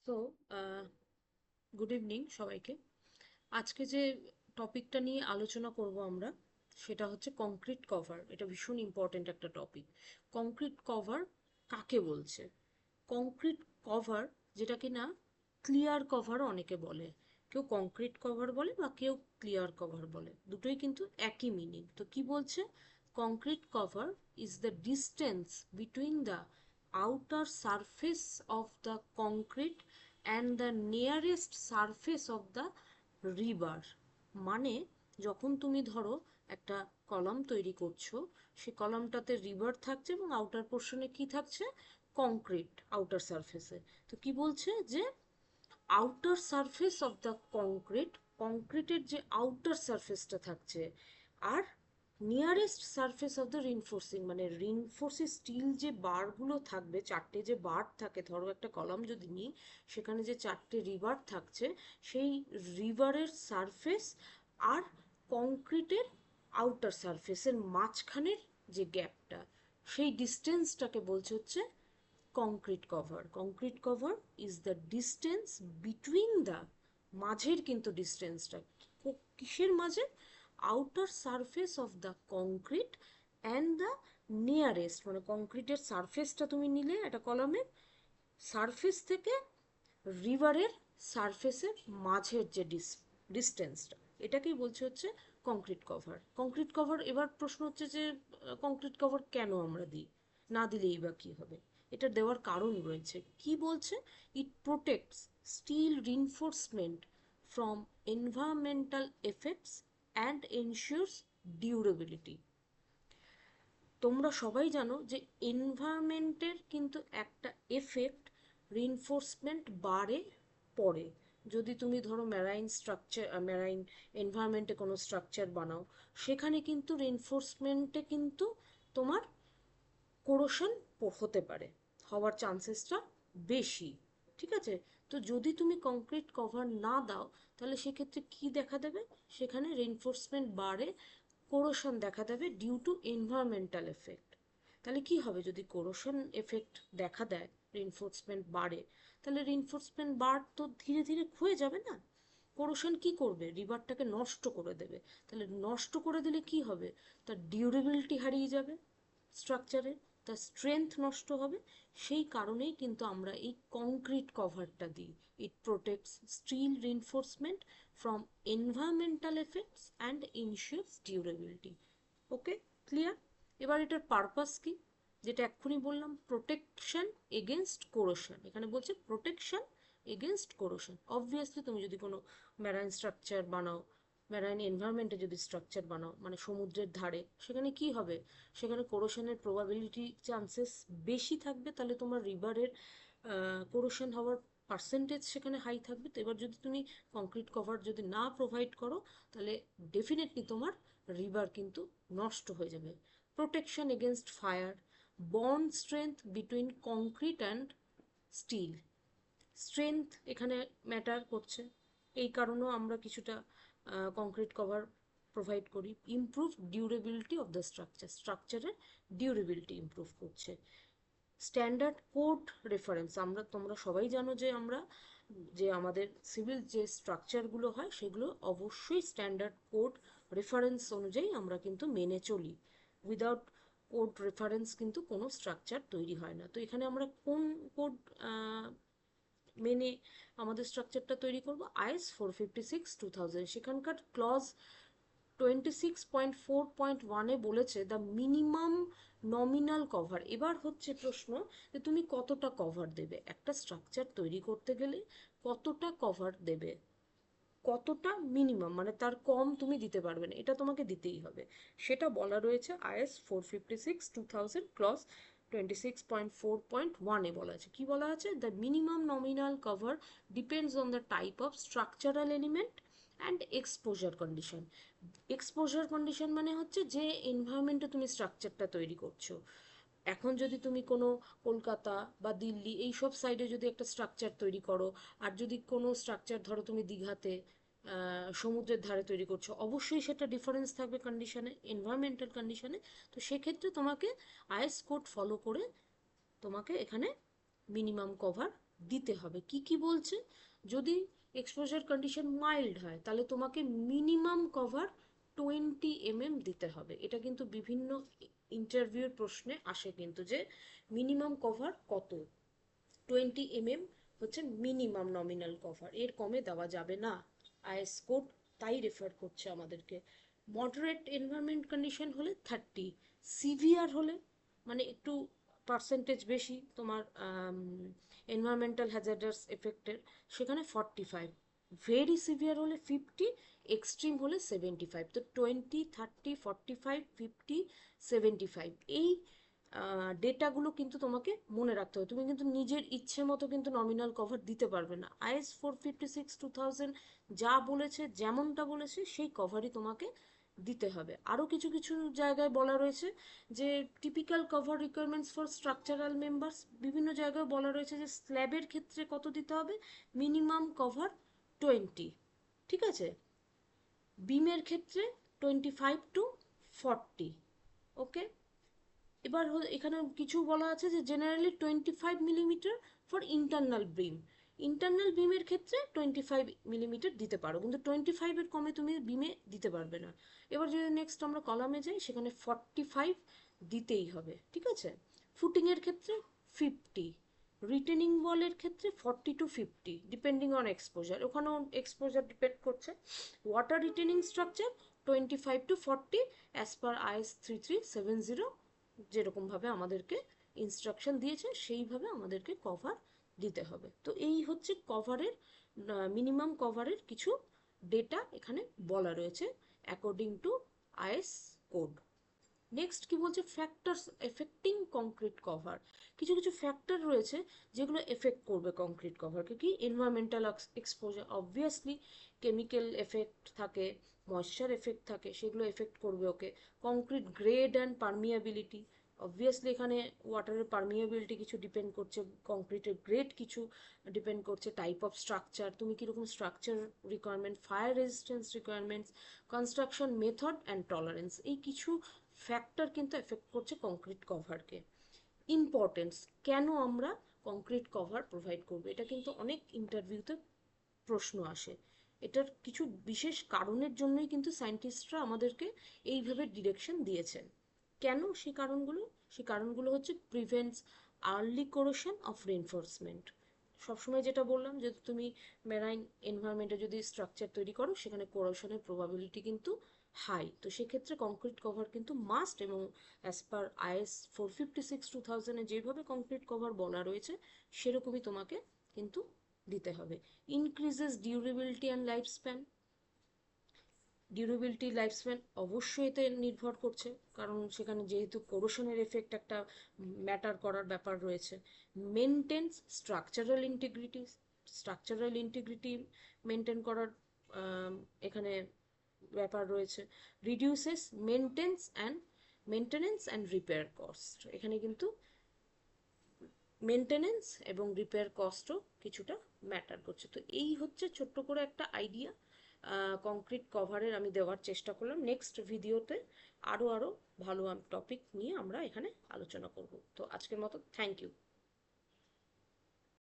So good evening সবাইকে। আজকে যে টপিকটা নিয়ে আলোচনা করব আমরা, সেটা হচ্ছে কংক্রিট কভার। এটা ভীষণ ইম্পর্টেন্ট একটা টপিক। কংক্রিট কভার কাকে বলছে? কংক্রিট কভার, যেটা কিনা ক্লিয়ার কভার অনেকে বলে। কেউ কংক্রিট কভার বলে বা কেউ ক্লিয়ার কভার বলে, দুটোই কিন্তু একই মিনিং। তো কি বলছে? Concrete cover is the distance between the outer surface of the concrete and the nearest surface of the river। মানে যখন তুমি ধরো একটা কলাম তৈরি করছো, সেই কলামটাতে রিভার থাকছে এবং আউটার পোর্শনে কি থাকছে? কংক্রিট আউটার সারফেসে। তো কি বলছে যে outer surface of the concrete, কংক্রিটের যে আউটার সারফেসটা থাকছে, আর নিয়ারেস্ট সারফেস অফ দ্য রিনফোর্সিং, মানে রিনফোর্সিং স্টিল যে বারগুলো থাকবে, চারটে যে বার থাকে, ধরো একটা কলাম যদি নিই, সেখানে যে চারটে রিভার থাকছে, সেই রিভারের সারফেস আর কংক্রিটের আউটার সারফেসের মাঝখানের যে গ্যাপটা, সেই ডিস্টেন্সটাকে বলছে হচ্ছে concrete cover. Concrete cover is the distance between the, মাঝের কিন্তু ডিস্টেন্সটা কিসের মাঝে? Outer surface of the concrete and the nearest, মানে কংক্রিটের সারফেসটা তুমি নিলে একটা কলামের, সারফেস থেকে রিভারের সারফেসের মাঝের যে ডিস্টেন্সটা, এটাকেই বলছে হচ্ছে কংক্রিট কভার। কংক্রিট কভার, এবার প্রশ্ন হচ্ছে যে কংক্রিট কভার কেন আমরা দিই? না দিলেই বা কী হবে? এটা দেওয়ার কারণ রয়েছে। কি বলছে? It protects steel reinforcement from environmental effects and ensures durability. তোমরা সবাই জানো যে এনভায়রনমেন্টের কিন্তু একটা এফেক্ট রিনফোর্সমেন্ট বারে পড়ে। যদি তুমি ধরো ম্যারাইন স্ট্রাকচার, ম্যারাইন এনভায়রনমেন্টে কোনো স্ট্রাকচার বানাও, সেখানে কিন্তু রিনফোর্সমেন্টে কিন্তু তোমার কোরোশন হতে পারে, হওয়ার চান্সেসটা বেশি। ঠিক আছে? তো যদি তুমি কংক্রিট কভার না দাও, তাহলে সেক্ষেত্রে কি দেখা দেবে? সেখানে রিনফোর্সমেন্ট বারে কোরোশন দেখা দেবে ডিউ টু এনভায়রনমেন্টাল এফেক্ট। তাহলে কি হবে? যদি কোরোশন এফেক্ট দেখা দেয়, রিনফোর্সমেন্ট বারে, তাহলে রিনফোর্সমেন্ট বার তো ধীরে ধীরে ক্ষয়ে যাবে না? কোরোশন কি করবে? রিবারটাকে নষ্ট করে দেবে। তাহলে নষ্ট করে দিলে কি হবে? তার ডিউরেবিলিটি হারিয়ে যাবে স্ট্রাকচারের, তার স্ট্রেংথ নষ্ট হবে। সেই কারণেই কিন্তু আমরা এই কংক্রিট কভারটা দিই। It protects steel reinforcement from environmental effects and ensures durability. Okay, clear? এবার এটার পারপাস কি? যেটা এক্ষুনি বললাম, প্রোটেকশন এগেনস্ট কোরোশন। এখানে বলছে প্রোটেকশন এগেনস্ট কোরোশন। অবভিয়াসলি তুমি যদি কোনো ম্যারাইন স্ট্রাকচার বানাও, ম্যারাইন এনভায়রনমেন্টে যদি স্ট্রাকচার বানাও, মানে সমুদ্রের ধারে, সেখানে কি হবে? সেখানে কোরোশনের প্রবাবিলিটি চান্সেস বেশি থাকবে। তাহলে তোমার রিভারের কোরোশন হওয়ার পার্সেন্টেজ সেখানে হাই থাকবে। তো এবার যদি তুমি কংক্রিট কভার যদি না প্রোভাইড করো, তাহলে ডেফিনেটলি তোমার রিভার কিন্তু নষ্ট হয়ে যাবে। Protection against fire, bond strength between concrete and steel. Strength এখানে ম্যাটার করছে, এই কারণেও আমরা কিছুটা কংক্রিট কভার প্রোভাইড করি। Improve durability of the structure, স্ট্রাকচারের ডিউরেবিলিটি ইমপ্রুভ করছে। স্ট্যান্ডার্ড কোড রেফারেন্স, আমরা, তোমরা সবাই জানো যে আমরা যে আমাদের সিভিল যে স্ট্রাকচারগুলো হয়, সেগুলো অবশ্যই স্ট্যান্ডার্ড কোড রেফারেন্স অনুযায়ী আমরা কিন্তু মেনে চলি। উইদাউট কোড রেফারেন্স কিন্তু কোনো স্ট্রাকচার তৈরি হয় না। তো এখানে আমরা কোন কোড মেনে আমাদের স্ট্রাকচারটা তৈরি করব? আইএস 456/2000। সেখানকার ক্লজ 26.4.1-এ বলেছে দ্য মিনিমাম নমিনাল কভার। এবার হচ্ছে প্রশ্ন যে তুমি কতটা কভার দেবে একটা স্ট্রাকচার তৈরি করতে গেলে? কতটা কভার দেবে? কতটা মিনিমাম, মানে তার কম তুমি দিতে পারবে না, এটা তোমাকে দিতেই হবে। সেটা বলা রয়েছে আইএস 456/2000 ক্লজ 26.4.1-এ বলা আছে। কি বলা আছে? The minimum nominal cover depends on the type of structural element and exposure condition. Exposure condition মানে হচ্ছে যে এনভায়রনমেন্টে তুমি স্ট্রাকচারটা তৈরি করছো। এখন যদি তুমি কোনো কলকাতা বা দিল্লি এইসব সাইডে যদি একটা স্ট্রাকচার তৈরি করো, আর যদি কোনো স্ট্রাকচার ধরো তুমি দীঘাতে সমুদ্রের ধারে তৈরি করছো, অবশ্যই সেটা ডিফারেন্স থাকবে কন্ডিশনে, এনভায়রনমেন্টাল কন্ডিশনে। তো সেক্ষেত্রে তোমাকে আইএস কোড ফলো করে তোমাকে এখানে মিনিমাম কভার দিতে হবে। কি কি বলছে? যদি এক্সপোজার কন্ডিশন মাইল্ড হয় তাহলে তোমাকে মিনিমাম কভার 20 mm দিতে হবে। এটা কিন্তু বিভিন্ন ইন্টারভিউর প্রশ্নে আসে কিন্তু, যে মিনিমাম কভার কত। 20 mm হচ্ছে মিনিমাম নমিনাল কভার, এর কমে দেওয়া যাবে না। আইএস কোড তাই রেফার করছে আমাদেরকে। মডারেট এনভায়রনমেন্ট কন্ডিশন হলে 30, সিভিয়ার হলে মানে একটু পার্সেন্টেজ বেশি তোমার এনভায়রনমেন্টাল হ্যাজার্ডাস এফেক্টের, সেখানে 45, ভেরি সিভিয়ার হলে 50, এক্সট্রিম হলে 75। তো 20, 30, 45, 50, 75 এই ডেটাগুলো কিন্তু তোমাকে মনে রাখতে হবে। তুমি কিন্তু নিজের ইচ্ছে মতো কিন্তু নমিনাল কভার দিতে পারবে না। আইএস 456/2000 যা বলেছে, যেমনটা বলেছে সেই কভারই তোমাকে দিতে হবে। আরও কিছু কিছু জায়গায় বলা রয়েছে যে typical cover requirements for structural members, বিভিন্ন জায়গায় বলা রয়েছে যে স্ল্যাবের ক্ষেত্রে কত দিতে হবে, মিনিমাম কভার 20, ঠিক আছে। বিমের ক্ষেত্রে 25 to 40, ওকে। এবার এখানে কিছু বলা আছে যে generally 25 mm for internal beam, internal বিমের ক্ষেত্রে 25 mm দিতে পারো, কিন্তু 25-এর কমে তুমি বিমে দিতে পারবে না। এবার যদি নেক্সট আমরা কলামে যাই, সেখানে 45 দিতেই হবে, ঠিক আছে। ফুটিংয়ের ক্ষেত্রে 50, রিটেনিং ওয়ালের ক্ষেত্রে 40 to 50 ডিপেন্ডিং অন এক্সপোজার, ওখানেও এক্সপোজার ডিপেন্ড করছে। Water retaining structure 25 to 40 as per is 3370, যেরকমভাবে আমাদেরকে ইনস্ট্রাকশন দিয়েছে সেইভাবে আমাদেরকে কভার দিতে হবে। তো এই হচ্ছে কভারের, মিনিমাম কভারের কিছু ডেটা এখানে বলা রয়েছে according to is code. Next কি বলছে, ফ্যাক্টরস এফেক্টিং কংক্রিট কভার। কিছু কিছু ফ্যাক্টর রয়েছে যেগুলো এফেক্ট করবে কংক্রিট কভারকে। কি? Environmental exposure, obviously chemical effect থাকে, ময়েশ্চার এফেক্ট থাকে, সেগুলো এফেক্ট করবে okay. Concrete grade and permeability, obviously এখানে ওয়াটারের পারমিয়াবিলিটি কিছু ডিপেন্ড করছে, কংক্রিটের গ্রেড কিছু ডিপেন্ড করছে, টাইপ অফ স্ট্রাকচার, তুমি কীরকম structure requirement, fire resistance requirements, construction method and tolerance, এই কিছু ফ্যাক্টর কিন্তু এফেক্ট করছে কংক্রিট কভারকে। ইম্পর্টেন্স, কেন আমরা কংক্রিট কভার প্রোভাইড করবো, এটা কিন্তু অনেক ইন্টারভিউতে প্রশ্ন আসে। এটার কিছু বিশেষ কারণের জন্যই কিন্তু সায়েন্টিস্টরা আমাদেরকে এইভাবে ডিরেকশন দিয়েছেন। কেন সেই কারণগুলো? সেই কারণগুলো হচ্ছে prevents early corrosion of reinforcement. সবসময় যেটা বললাম যে তুমি মেরাইন এনভায়রনমেন্টে যদি স্ট্রাকচার তৈরি করো, সেখানে কোরোশনের প্রবাবিলিটি কিন্তু হাই। তো সেক্ষেত্রে কংক্রিট কভার কিন্তু মাস্ট, এবং অ্যাজ পার আইএস 456/2000 যেভাবে কংক্রিট কভার বলা রয়েছে সেরকমই তোমাকে কিন্তু দিতে হবে। Increases durability and life span, durability life span অবশ্যই এতে নির্ভর করছে, কারণ সেখানে যেহেতু কোরোশনের এফেক্ট একটা ম্যাটার করার ব্যাপার রয়েছে। Maintains structural integrity, structural integrity maintain করার এখানে ব্যাপার রয়েছে। Reduces maintenance and repair cost, এখানে কিন্তু মেনটেনেন্স এবং রিপেয়ার কস্টও কিছুটা ম্যাটার করছে। তো এই হচ্ছে ছোট্ট করে একটা আইডিয়া কংক্রিট কভারের আমি দেওয়ার চেষ্টা করলাম। নেক্সট ভিডিওতে আরও ভালো টপিক নিয়ে আমরা এখানে আলোচনা করব। তো আজকের মতো থ্যাংক ইউ।